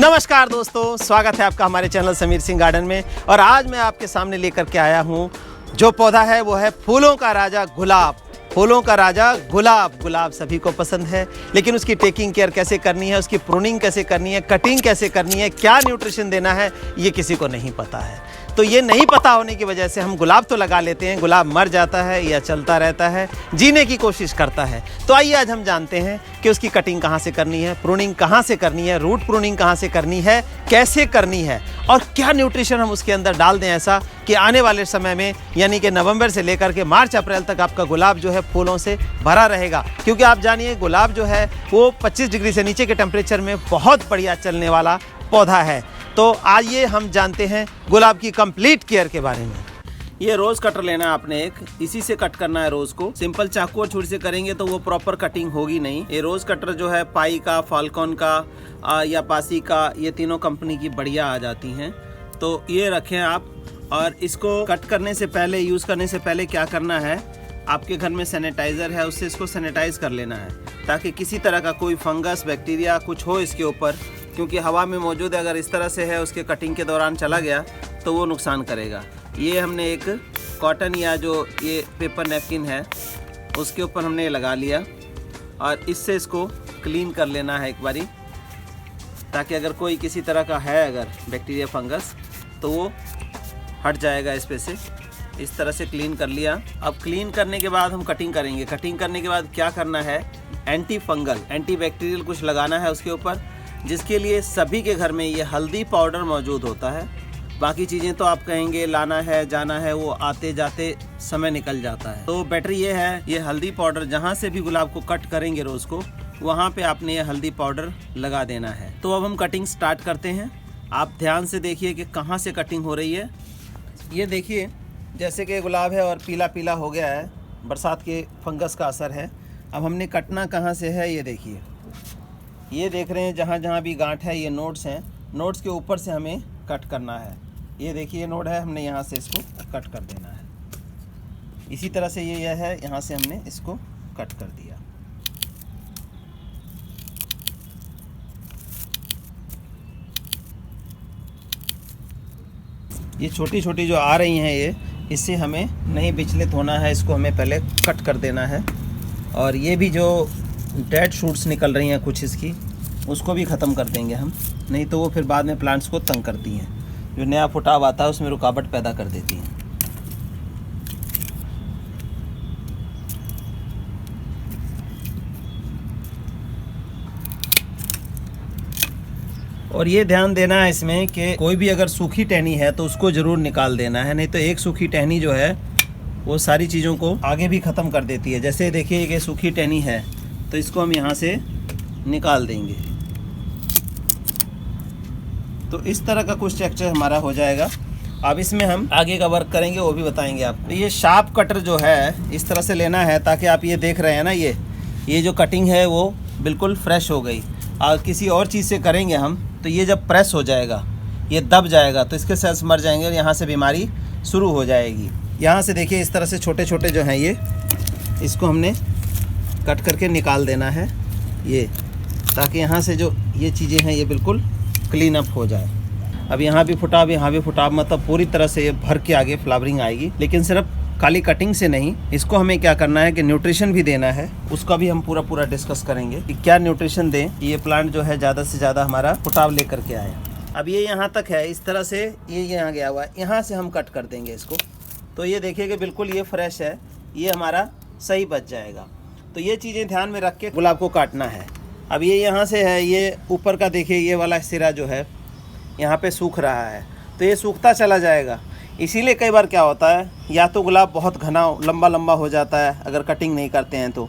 नमस्कार दोस्तों, स्वागत है आपका हमारे चैनल समीर सिंह गार्डन में। और आज मैं आपके सामने लेकर के आया हूँ जो पौधा है वो है फूलों का राजा गुलाब। फूलों का राजा गुलाब। गुलाब सभी को पसंद है, लेकिन उसकी टेकिंग केयर कैसे करनी है, उसकी प्रूनिंग कैसे करनी है, कटिंग कैसे करनी है, क्या न्यूट्रिशन देना है, ये किसी को नहीं पता है। तो ये नहीं पता होने की वजह से हम गुलाब तो लगा लेते हैं, गुलाब मर जाता है या चलता रहता है, जीने की कोशिश करता है। तो आइए आज हम जानते हैं कि उसकी कटिंग कहाँ से करनी है, प्रूनिंग कहाँ से करनी है, रूट प्रूनिंग कहाँ से करनी है, कैसे करनी है और क्या न्यूट्रिशन हम उसके अंदर डाल दें ऐसा कि आने वाले समय में यानी कि नवंबर से लेकर के मार्च अप्रैल तक आपका गुलाब जो है फूलों से भरा रहेगा। क्योंकि आप जानिए गुलाब जो है वो 25 डिग्री से नीचे के टेम्परेचर में बहुत बढ़िया चलने वाला पौधा है। तो आइए हम जानते हैं गुलाब की कंप्लीट केयर के बारे में। ये रोज कटर लेना है आपने एक, इसी से कट करना है रोज को। सिंपल चाकू और छुरी से करेंगे तो वो प्रॉपर कटिंग होगी नहीं। ये रोज कटर जो है पाई का, फाल्कन का या पासी का, ये तीनों कंपनी की बढ़िया आ जाती हैं। तो ये रखें आप। और इसको कट करने से पहले, यूज़ करने से पहले क्या करना है, आपके घर में सैनिटाइज़र है उससे इसको सैनिटाइज कर लेना है, ताकि किसी तरह का कोई फंगस, बैक्टीरिया कुछ हो इसके ऊपर, क्योंकि हवा में मौजूद है। अगर इस तरह से है, उसके कटिंग के दौरान चला गया तो वो नुकसान करेगा। ये हमने एक कॉटन या जो ये पेपर नैपकिन है उसके ऊपर हमने लगा लिया और इससे इसको क्लीन कर लेना है एक बारी, ताकि अगर कोई किसी तरह का है अगर बैक्टीरिया, फंगस, तो वो हट जाएगा इस पे से। इस तरह से क्लीन कर लिया। अब क्लीन करने के बाद हम कटिंग करेंगे। कटिंग करने के बाद क्या करना है, एंटी फंगल, एंटी बैक्टीरियल कुछ लगाना है उसके ऊपर, जिसके लिए सभी के घर में ये हल्दी पाउडर मौजूद होता है। बाकी चीज़ें तो आप कहेंगे लाना है, जाना है, वो आते जाते समय निकल जाता है। तो बेटर ये है, ये हल्दी पाउडर जहाँ से भी गुलाब को कट करेंगे रोज़ को, वहाँ पे आपने ये हल्दी पाउडर लगा देना है। तो अब हम कटिंग स्टार्ट करते हैं। आप ध्यान से देखिए कि कहाँ से कटिंग हो रही है। ये देखिए जैसे कि गुलाब है और पीला पीला हो गया है, बरसात के फंगस का असर है। अब हमने कटना कहाँ से है, ये देखिए, ये देख रहे हैं जहाँ जहाँ भी गांठ है, ये नोड्स हैं। नोड्स के ऊपर से हमें कट करना है। ये देखिए ये नोड है, हमने यहाँ से इसको कट कर देना है। इसी तरह से ये है, यहाँ से हमने इसको कट कर दिया। ये छोटी छोटी जो आ रही हैं ये, इससे हमें नहीं विचलित होना है, इसको हमें पहले कट कर देना है। और ये भी जो डेड शूट्स निकल रही हैं कुछ इसकी, उसको भी ख़त्म कर देंगे हम, नहीं तो वो फिर बाद में प्लांट्स को तंग करती हैं। जो नया फुटाव आता है उसमें रुकावट पैदा कर देती हैं। और ये ध्यान देना है इसमें कि कोई भी अगर सूखी टहनी है तो उसको ज़रूर निकाल देना है, नहीं तो एक सूखी टहनी जो है वो सारी चीज़ों को आगे भी ख़त्म कर देती है। जैसे देखिए कि सूखी टहनी है तो इसको हम यहाँ से निकाल देंगे। तो इस तरह का कुछ स्ट्रक्चर हमारा हो जाएगा। अब इसमें हम आगे का वर्क करेंगे, वो भी बताएंगे आपको। तो ये शार्प कटर जो है इस तरह से लेना है, ताकि आप ये देख रहे हैं ना, ये जो कटिंग है वो बिल्कुल फ्रेश हो गई। और किसी और चीज़ से करेंगे हम तो ये जब प्रेस हो जाएगा, ये दब जाएगा, तो इसके सेल्स मर जाएंगे और यहाँ से बीमारी शुरू हो जाएगी। यहाँ से देखिए इस तरह से छोटे छोटे जो हैं ये, इसको हमने कट करके निकाल देना है ये, ताकि यहाँ से जो ये चीज़ें हैं ये बिल्कुल क्लीन अप हो जाए। अब यहाँ भी फुटाव, यहाँ भी फुटाव, मतलब पूरी तरह से ये भर के आगे फ्लावरिंग आएगी। लेकिन सिर्फ खाली कटिंग से नहीं, इसको हमें क्या करना है कि न्यूट्रिशन भी देना है। उसका भी हम पूरा डिस्कस करेंगे कि क्या न्यूट्रिशन दें, ये प्लांट जो है ज़्यादा से ज़्यादा हमारा फुटाव लेकर के आए। अब ये यहाँ तक है, इस तरह से ये यहाँ गया हुआ है, यहाँ से हम कट कर देंगे इसको। तो ये देखिए कि बिल्कुल ये फ्रेश है, ये हमारा सही बच जाएगा। तो ये चीज़ें ध्यान में रख के गुलाब को काटना है। अब ये यहाँ से है, ये ऊपर का देखिए, ये वाला सिरा जो है यहाँ पे सूख रहा है, तो ये सूखता चला जाएगा। इसीलिए कई बार क्या होता है, या तो गुलाब बहुत घना लंबा लंबा हो जाता है अगर कटिंग नहीं करते हैं तो,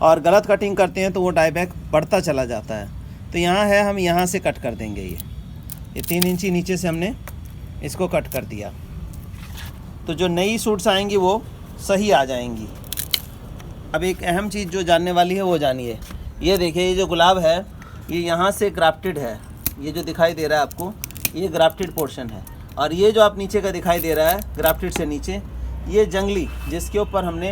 और गलत कटिंग करते हैं तो वो डाईबैक बढ़ता चला जाता है। तो यहाँ है, हम यहाँ से कट कर देंगे। ये 3 इंची नीचे से हमने इसको कट कर दिया, तो जो नई सूट्स आएंगी वो सही आ जाएंगी। अब एक अहम चीज़ जो जानने वाली है वो जानिए। ये देखिए ये जो गुलाब है ये यहाँ से ग्राफ्टेड है, ये जो दिखाई दे रहा है आपको ये ग्राफ्टेड पोर्शन है। और ये जो आप नीचे का दिखाई दे रहा है ग्राफ्टेड से नीचे, ये जंगली, जिसके ऊपर हमने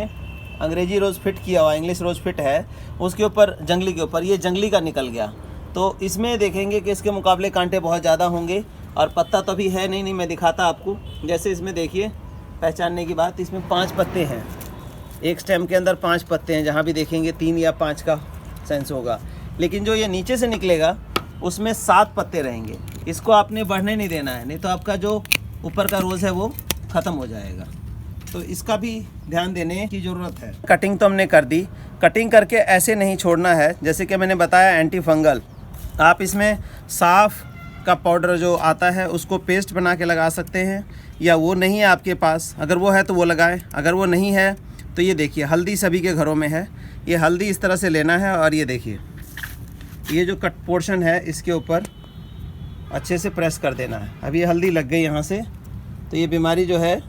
अंग्रेजी रोज़ फिट किया हुआ, इंग्लिश रोज़ फिट है, उसके ऊपर जंगली के ऊपर ये जंगली का निकल गया। तो इसमें देखेंगे कि इसके मुकाबले कांटे बहुत ज़्यादा होंगे और पत्ता तो अभी है नहीं, मैं दिखाता आपको। जैसे इसमें देखिए, पहचानने की बात, इसमें 5 पत्ते हैं, एक स्टेम के अंदर 5 पत्ते हैं, जहाँ भी देखेंगे 3 या 5 का सेंस होगा। लेकिन जो ये नीचे से निकलेगा उसमें 7 पत्ते रहेंगे। इसको आपने बढ़ने नहीं देना है, नहीं तो आपका जो ऊपर का रोज़ है वो ख़त्म हो जाएगा। तो इसका भी ध्यान देने की ज़रूरत है। कटिंग तो हमने कर दी, कटिंग करके ऐसे नहीं छोड़ना है। जैसे कि मैंने बताया एंटी फंगल, आप इसमें साफ़ का पाउडर जो आता है उसको पेस्ट बना के लगा सकते हैं, या वो नहीं है आपके पास, अगर वो है तो वो लगाएं। अगर वो नहीं है तो ये देखिए, हल्दी सभी के घरों में है। ये हल्दी इस तरह से लेना है और ये देखिए, ये जो कट पोर्शन है इसके ऊपर अच्छे से प्रेस कर देना है। अब ये हल्दी लग गई यहाँ से, तो ये बीमारी जो है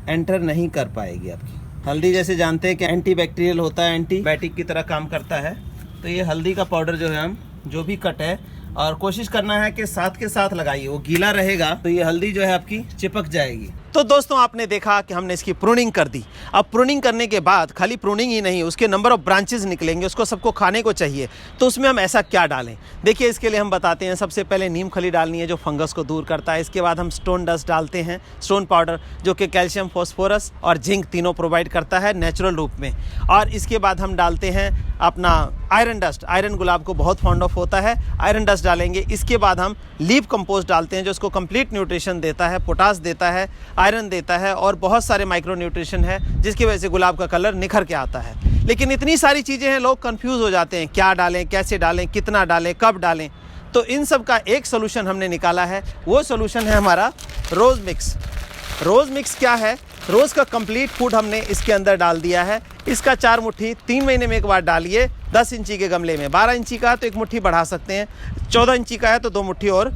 एंटर नहीं कर पाएगी आपकी। हल्दी जैसे जानते हैं कि एंटीबैक्टीरियल होता है, एंटीबायोटिक की तरह काम करता है। तो ये हल्दी का पाउडर जो है, हम जो भी कट है, और कोशिश करना है कि साथ के साथ लगाइए, वो गीला रहेगा तो ये हल्दी जो है आपकी चिपक जाएगी। तो दोस्तों, आपने देखा कि हमने इसकी प्रूनिंग कर दी। अब प्रूनिंग करने के बाद खाली प्रूनिंग ही नहीं, उसके नंबर ऑफ ब्रांचेस निकलेंगे, उसको सबको खाने को चाहिए। तो उसमें हम ऐसा क्या डालें, देखिए इसके लिए हम बताते हैं। सबसे पहले नीम खली डालनी है जो फंगस को दूर करता है। इसके बाद हम स्टोन डस्ट डालते हैं, स्टोन पाउडर, जो कि कैल्शियम, फॉस्फोरस और जिंक तीनों प्रोवाइड करता है नेचुरल रूप में। और इसके बाद हम डालते हैं अपना आयरन डस्ट। आयरन गुलाब को बहुत फॉन्ड ऑफ होता है, आयरन डस्ट डालेंगे। इसके बाद हम लीफ कंपोस्ट डालते हैं जो इसको कंप्लीट न्यूट्रिशन देता है, पोटास देता है, आयरन देता है और बहुत सारे माइक्रो न्यूट्रिशन है, जिसकी वजह से गुलाब का कलर निखर के आता है। लेकिन इतनी सारी चीज़ें हैं, लोग कंफ्यूज हो जाते हैं, क्या डालें, कैसे डालें, कितना डालें, कब डालें। तो इन सब का एक सोल्यूशन हमने निकाला है। वो सोल्यूशन है हमारा रोज़ मिक्स। रोज़ मिक्स क्या है? रोज़ का कंप्लीट फूड हमने इसके अंदर डाल दिया है। इसका 4 मुट्ठी 3 महीने में एक बार डालिए। 10 इंची के गमले में, 12 इंची का है तो 1 मुट्ठी बढ़ा सकते हैं, 14 इंची का है तो 2 मुट्ठी और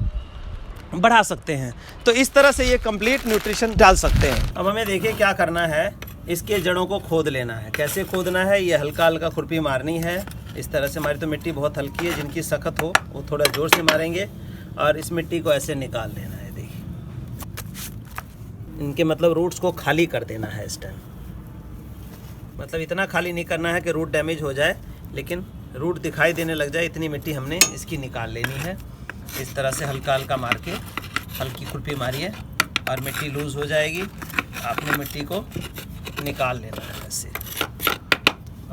बढ़ा सकते हैं। तो इस तरह से ये कंप्लीट न्यूट्रिशन डाल सकते हैं। अब हमें देखिए क्या करना है, इसके जड़ों को खोद लेना है। कैसे खोदना है? ये हल्का हल्का खुरपी मारनी है इस तरह से। हमारी तो मिट्टी बहुत हल्की है, जिनकी सख्त हो वो थोड़ा ज़ोर से मारेंगे और इस मिट्टी को ऐसे निकाल लेना है। देखिए, इनके मतलब रूट्स को खाली कर देना है इस टाइम। मतलब इतना खाली नहीं करना है कि रूट डैमेज हो जाए, लेकिन रूट दिखाई देने लग जाए, इतनी मिट्टी हमने इसकी निकाल लेनी है। इस तरह से हल्का हल्का मार के, हल्की खुरपी मारिए और मिट्टी लूज़ हो जाएगी। आपने मिट्टी को निकाल लेना है ऐसे।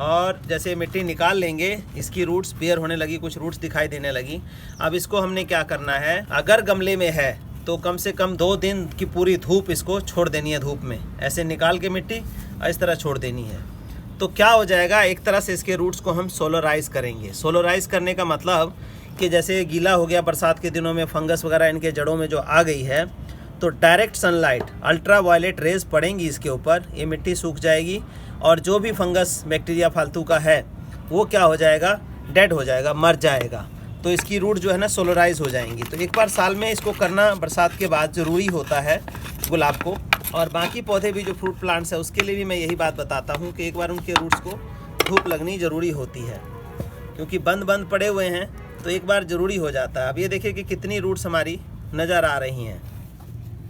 और जैसे मिट्टी निकाल लेंगे, इसकी रूट्स बेयर होने लगी, कुछ रूट्स दिखाई देने लगी। अब इसको हमने क्या करना है, अगर गमले में है तो कम से कम 2 दिन की पूरी धूप इसको छोड़ देनी है। धूप में ऐसे निकाल के मिट्टी इस तरह छोड़ देनी है। तो क्या हो जाएगा, एक तरह से इसके रूट्स को हम सोलराइज करेंगे। सोलराइज करने का मतलब कि जैसे गीला हो गया बरसात के दिनों में, फंगस वगैरह इनके जड़ों में जो आ गई है, तो direct sunlight, ultraviolet rays पड़ेंगी इसके ऊपर, ये मिट्टी सूख जाएगी और जो भी फंगस बैक्टीरिया फालतू का है वो क्या हो जाएगा, डेड हो जाएगा, मर जाएगा। तो इसकी रूट जो है ना सोलराइज हो जाएंगी। तो एक बार साल में इसको करना बरसात के बाद ज़रूरी होता है गुलाब को। और बाकी पौधे भी जो फ्रूट प्लांट्स है उसके लिए भी मैं यही बात बताता हूँ कि एक बार उनके रूट्स को धूप लगनी ज़रूरी होती है, क्योंकि बंद पड़े हुए हैं तो एक बार ज़रूरी हो जाता है। अब ये देखिए कि कितनी रूट्स हमारी नज़र आ रही हैं,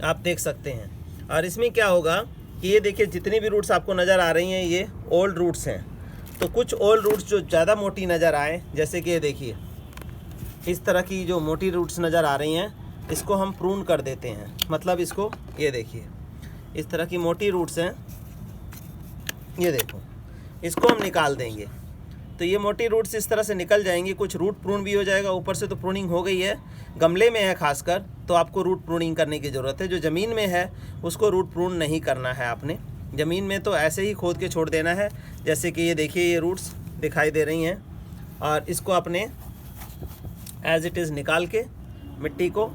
आप देख सकते हैं। और इसमें क्या होगा कि ये देखिए जितनी भी रूट्स आपको नज़र आ रही हैं ये ओल्ड रूट्स हैं। तो कुछ ओल्ड रूट्स जो ज़्यादा मोटी नज़र आए, जैसे कि ये देखिए इस तरह की जो मोटी रूट्स नज़र आ रही हैं, इसको हम प्रून कर देते हैं। मतलब इसको, ये देखिए इस तरह की मोटी रूट्स हैं, ये देखो, इसको हम निकाल देंगे। तो ये मोटी रूट्स इस तरह से निकल जाएंगी। कुछ रूट प्रून भी हो जाएगा, ऊपर से तो प्रूनिंग हो गई है। गमले में है खासकर तो आपको रूट प्रूनिंग करने की ज़रूरत है। जो ज़मीन में है उसको रूट प्रून नहीं करना है आपने। ज़मीन में तो ऐसे ही खोद के छोड़ देना है। जैसे कि ये देखिए ये रूट्स दिखाई दे रही हैं, और इसको आपने एज़ इट इज़ निकाल के मिट्टी को,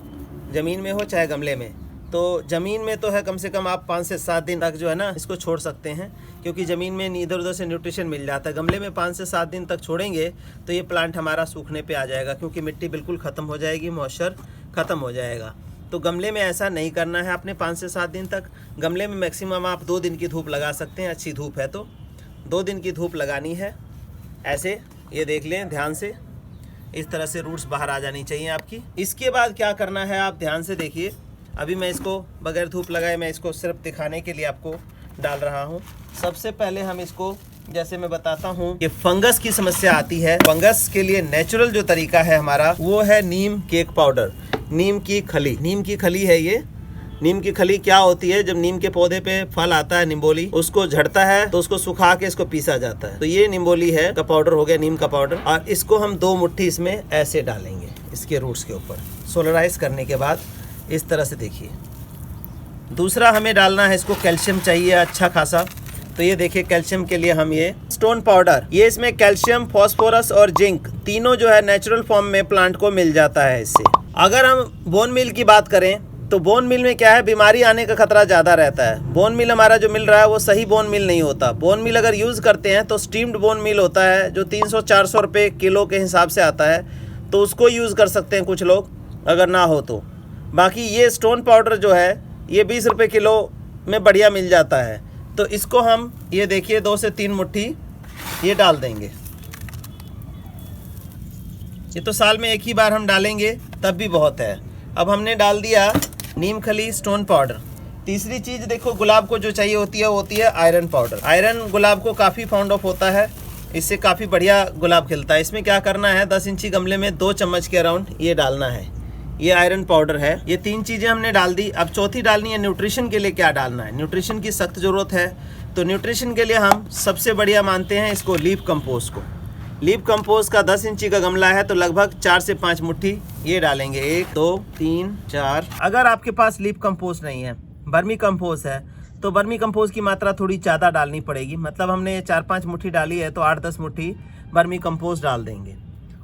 ज़मीन में हो चाहे गमले में, तो ज़मीन में तो है कम से कम आप 5 से 7 दिन तक जो है ना इसको छोड़ सकते हैं, क्योंकि ज़मीन में इधर उधर से न्यूट्रिशन मिल जाता है। गमले में 5 से 7 दिन तक छोड़ेंगे तो ये प्लांट हमारा सूखने पे आ जाएगा, क्योंकि मिट्टी बिल्कुल ख़त्म हो जाएगी, मॉइस्चर ख़त्म हो जाएगा। तो गमले में ऐसा नहीं करना है आपने 5 से 7 दिन तक। गमले में मैक्सिमम आप 2 दिन की धूप लगा सकते हैं, अच्छी धूप है तो 2 दिन की धूप लगानी है। ऐसे ये देख लें ध्यान से, इस तरह से रूट्स बाहर आ जानी चाहिए आपकी। इसके बाद क्या करना है आप ध्यान से देखिए। अभी मैं इसको बगैर धूप लगाए, मैं इसको सिर्फ दिखाने के लिए आपको डाल रहा हूँ। सबसे पहले हम इसको जैसे मैं बताता हूँ कि फंगस की समस्या आती है। फंगस के लिए नेचुरल जो तरीका है हमारा वो है नीम केक पाउडर, नीम की खली। नीम की खली है ये। नीम की खली क्या होती है, जब नीम के पौधे पे फल आता है निम्बोली, उसको झड़ता है तो उसको सुखा के इसको पीसा जाता है। तो ये निम्बोली है का पाउडर हो गया, नीम का पाउडर। और इसको हम 2 मुट्ठी इसमें ऐसे डालेंगे इसके रूट्स के ऊपर। सोलराइज करने के बाद इस तरह से देखिए। दूसरा हमें डालना है, इसको कैल्शियम चाहिए अच्छा खासा। तो ये देखिए कैल्शियम के लिए हम ये स्टोन पाउडर, ये इसमें कैल्शियम, फास्फोरस और जिंक तीनों जो है नेचुरल फॉर्म में प्लांट को मिल जाता है इससे। अगर हम बोन मील की बात करें तो बोन मिल में क्या है, बीमारी आने का खतरा ज़्यादा रहता है। बोन मिल हमारा जो मिल रहा है वो सही बोन मिल नहीं होता। बोन मिल अगर यूज़ करते हैं तो स्टीम्ड बोन मिल होता है जो 300-400 रुपये किलो के हिसाब से आता है, तो उसको यूज़ कर सकते हैं कुछ लोग अगर ना हो तो। बाकी ये स्टोन पाउडर जो है ये 20 रुपये किलो में बढ़िया मिल जाता है। तो इसको हम ये देखिए 2 से 3 मुट्ठी ये डाल देंगे। ये तो साल में एक ही बार हम डालेंगे तब भी बहुत है। अब हमने डाल दिया नीम खली, स्टोन पाउडर। तीसरी चीज़ देखो गुलाब को जो चाहिए होती है वो होती है आयरन पाउडर। आयरन गुलाब को काफ़ी फाउंड ऑफ होता है, इससे काफ़ी बढ़िया गुलाब खिलता है। इसमें क्या करना है, 10 इंची गमले में 2 चम्मच के अराउंड ये डालना है। ये आयरन पाउडर है। ये 3 चीज़ें हमने डाल दी। अब चौथी डालनी है न्यूट्रिशन के लिए क्या डालना है। न्यूट्रिशन की सख्त ज़रूरत है, तो न्यूट्रिशन के लिए हम सबसे बढ़िया मानते हैं इसको लीफ कंपोस्ट को। लीफ कंपोस्ट का 10 इंची का गमला है तो लगभग 4 से 5 मुट्ठी ये डालेंगे। 1 2 3 4। अगर आपके पास लीफ कंपोस्ट नहीं है, बर्मी कंपोस्ट है, तो बर्मी कंपोस्ट की मात्रा थोड़ी ज़्यादा डालनी पड़ेगी। मतलब हमने 4-5 मुट्ठी डाली है तो 8-10 मुट्ठी बर्मी कंपोस्ट डाल देंगे।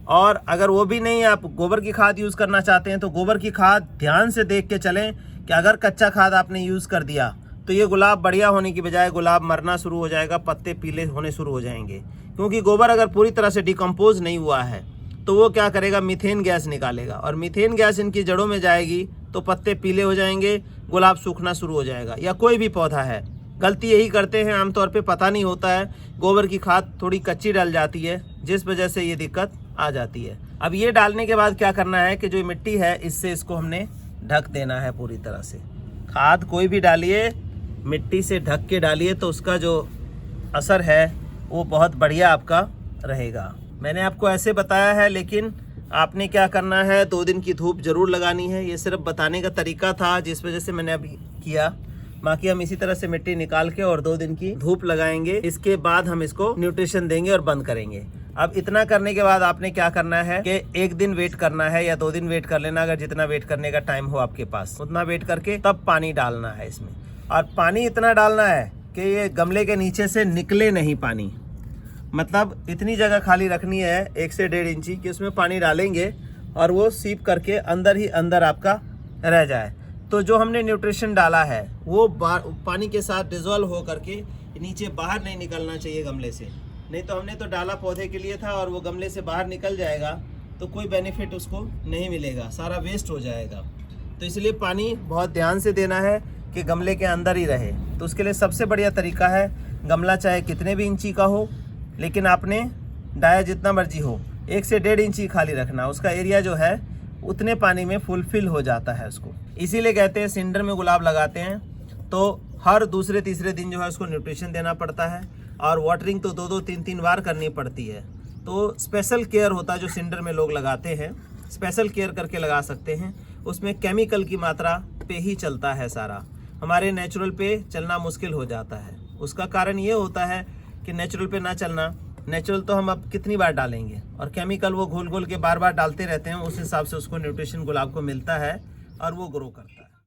और अगर वो भी नहीं, आप गोबर की खाद यूज़ करना चाहते हैं तो गोबर की खाद ध्यान से देख के चलें कि अगर कच्चा खाद आपने यूज़ कर दिया तो ये गुलाब बढ़िया होने की बजाय गुलाब मरना शुरू हो जाएगा, पत्ते पीले होने शुरू हो जाएंगे। क्योंकि गोबर अगर पूरी तरह से डिकम्पोज नहीं हुआ है तो वो क्या करेगा, मीथेन गैस निकालेगा, और मीथेन गैस इनकी जड़ों में जाएगी तो पत्ते पीले हो जाएंगे, गुलाब सूखना शुरू हो जाएगा। या कोई भी पौधा है, गलती यही करते हैं आमतौर पे, पता नहीं होता है, गोबर की खाद थोड़ी कच्ची डल जाती है जिस वजह से ये दिक्कत आ जाती है। अब ये डालने के बाद क्या करना है कि जो मिट्टी है इससे इसको हमने ढक देना है पूरी तरह से। खाद कोई भी डालिए मिट्टी से ढक के डालिए तो उसका जो असर है वो बहुत बढ़िया आपका रहेगा। मैंने आपको ऐसे बताया है, लेकिन आपने क्या करना है, 2 दिन की धूप जरूर लगानी है। ये सिर्फ बताने का तरीका था जिस वजह से मैंने अभी किया। बाकी हम इसी तरह से मिट्टी निकाल के और 2 दिन की धूप लगाएंगे। इसके बाद हम इसको न्यूट्रिशन देंगे और बंद करेंगे। अब इतना करने के बाद आपने क्या करना है कि 1 दिन वेट करना है या 2 दिन वेट कर लेना, अगर जितना वेट करने का टाइम हो आपके पास उतना वेट करके तब पानी डालना है इसमें। और पानी इतना डालना है कि ये गमले के नीचे से निकले नहीं पानी। मतलब इतनी जगह खाली रखनी है 1 से 1.5 इंची कि उसमें पानी डालेंगे और वो सीप करके अंदर ही अंदर आपका रह जाए। तो जो हमने न्यूट्रिशन डाला है वो पानी के साथ डिजोल्व हो करके नीचे बाहर नहीं निकलना चाहिए गमले से। नहीं तो हमने तो डाला पौधे के लिए था और वो गमले से बाहर निकल जाएगा तो कोई बेनिफिट उसको नहीं मिलेगा, सारा वेस्ट हो जाएगा। तो इसलिए पानी बहुत ध्यान से देना है कि गमले के अंदर ही रहे। तो उसके लिए सबसे बढ़िया तरीका है, गमला चाहे कितने भी इंची का हो, लेकिन आपने डाया जितना मर्जी हो 1 से 1.5 इंची खाली रखना। उसका एरिया जो है उतने पानी में फुलफिल हो जाता है उसको। इसीलिए कहते हैं सिंडर में गुलाब लगाते हैं तो हर दूसरे तीसरे दिन जो है उसको न्यूट्रिशन देना पड़ता है और वाटरिंग तो 2-2 3-3 बार करनी पड़ती है। तो स्पेशल केयर होता है जो सिंडर में लोग लगाते हैं, स्पेशल केयर करके लगा सकते हैं। उसमें केमिकल की मात्रा पे ही चलता है सारा, हमारे नेचुरल पे चलना मुश्किल हो जाता है। उसका कारण ये होता है कि नेचुरल पे ना चलना, नेचुरल तो हम अब कितनी बार डालेंगे, और केमिकल वो घोल घोल के बार बार डालते रहते हैं। उस हिसाब से उसको न्यूट्रिशन गुलाब को मिलता है और वो ग्रो करता है।